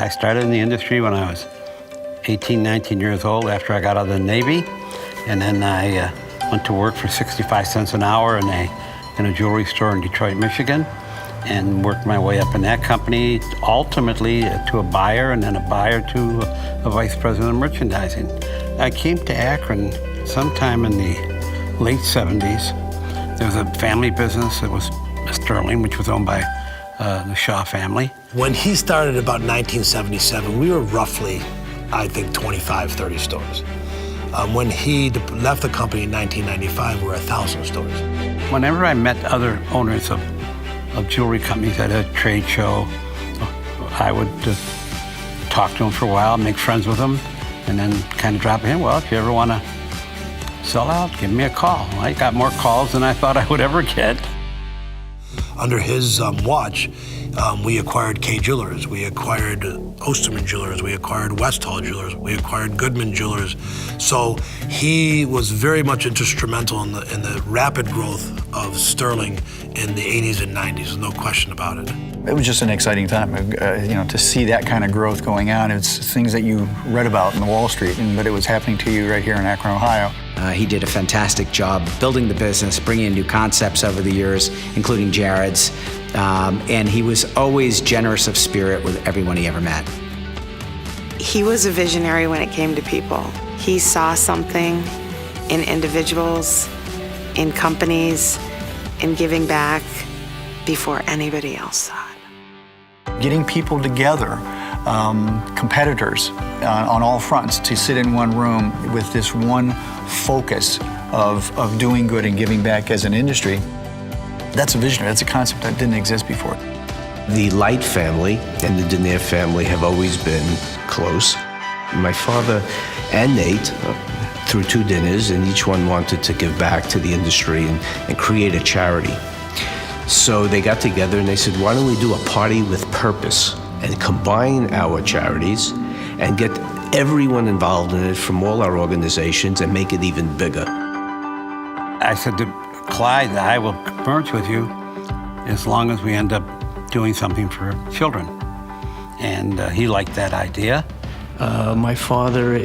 I started in the industry when I was 18, 19 years old after I got out of the Navy. And then I went to work for 65 cents an hour in a jewelry store in Detroit, Michigan, and worked my way up in that company, ultimately to a buyer, and then a buyer to a vice president of merchandising. I came to Akron sometime in the late 70s. There was a family business that was Sterling, which was owned by the Shaw family. When he started about 1977, we were roughly, I think, 25, 30 stores. When he left the company in 1995, we were 1,000 stores. Whenever I met other owners of jewelry companies at a trade show, I would talk to them for a while, make friends with them, and then kind of drop in, well, if you ever want to sell out, give me a call. I got more calls than I thought I would ever get. Under his watch, we acquired Kay Jewelers, we acquired Osterman Jewelers, we acquired Westall Jewelers, we acquired Goodman Jewelers. So he was very much instrumental in the rapid growth of Sterling in the 80s and 90s, there's no question about it. It was just an exciting time, to see that kind of growth going on. It's things that you read about in the Wall Street, but it was happening to you right here in Akron, Ohio. He did a fantastic job building the business, bringing in new concepts over the years, including Jared's, and he was always generous of spirit with everyone he ever met. He was a visionary when it came to people. He saw something in individuals, in companies, in giving back before anybody else saw it. Getting people together, competitors on all fronts, to sit in one room with this one focus of doing good and giving back as an industry, that's a vision. That's a concept that didn't exist before. The Light family and the Denier family have always been close. My father and Nate threw 2 dinners, and each one wanted to give back to the industry and create a charity. So they got together and they said, why don't we do a party with purpose and combine our charities and get everyone involved in it from all our organizations and make it even bigger. I said to Clyde that I will merge with you as long as we end up doing something for children. And he liked that idea. My father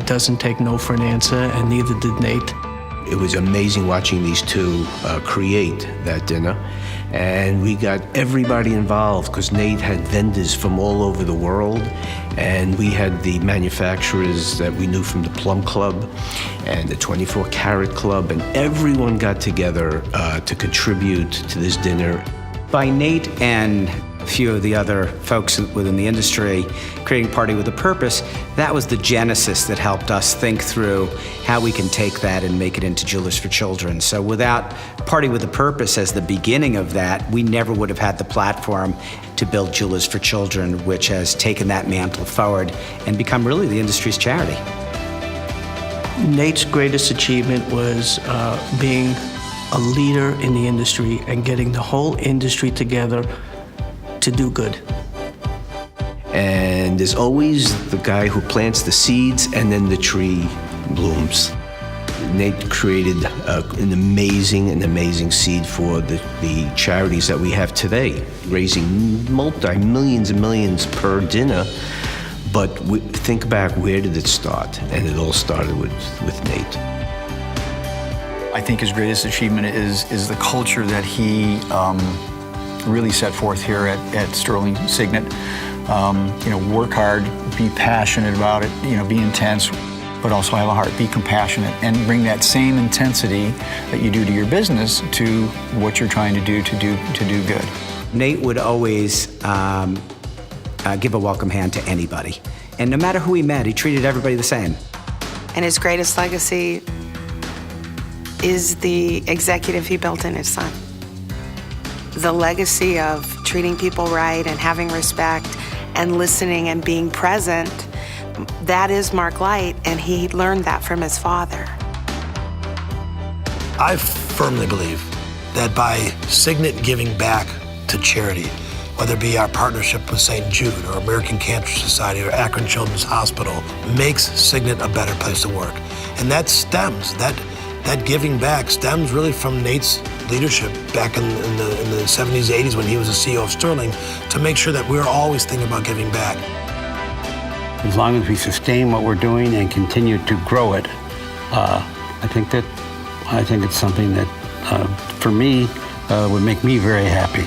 doesn't take no for an answer, and neither did Nate. It was amazing watching these two create that dinner. And we got everybody involved because Nate had vendors from all over the world. And we had the manufacturers that we knew from the Plum Club and the 24 Karat Club. And everyone got together to contribute to this dinner. By Nate and a few of the other folks within the industry creating Party with a Purpose, that was the genesis that helped us think through how we can take that and make it into Jewelers for Children. So without Party with a Purpose as the beginning of that, we never would have had the platform to build Jewelers for Children, which has taken that mantle forward and become really the industry's charity. Nate's greatest achievement was being a leader in the industry and getting the whole industry together to do good. And there's always the guy who plants the seeds and then the tree blooms. Nate created an amazing seed for the charities that we have today, raising multi-millions and millions per dinner. But think back, where did it start? And it all started with Nate. I think his greatest achievement is the culture that he really set forth here at Sterling Signet. Work hard, be passionate about it, be intense, but also have a heart, be compassionate, and bring that same intensity that you do to your business to what you're trying to do good. Nate would always give a welcome hand to anybody. And no matter who he met, he treated everybody the same. And his greatest legacy is the executive he built in his son. The legacy of treating people right and having respect and listening and being present, that is Mark Light, and he learned that from his father. I firmly believe that by Signet giving back to charity, whether it be our partnership with St. Jude or American Cancer Society or Akron Children's Hospital, makes Signet a better place to work. And that that giving back stems really from Nate's leadership back in the 70s, 80s when he was the CEO of Sterling, to make sure that we're always thinking about giving back. As long as we sustain what we're doing and continue to grow it, I think it's something that, for me, would make me very happy.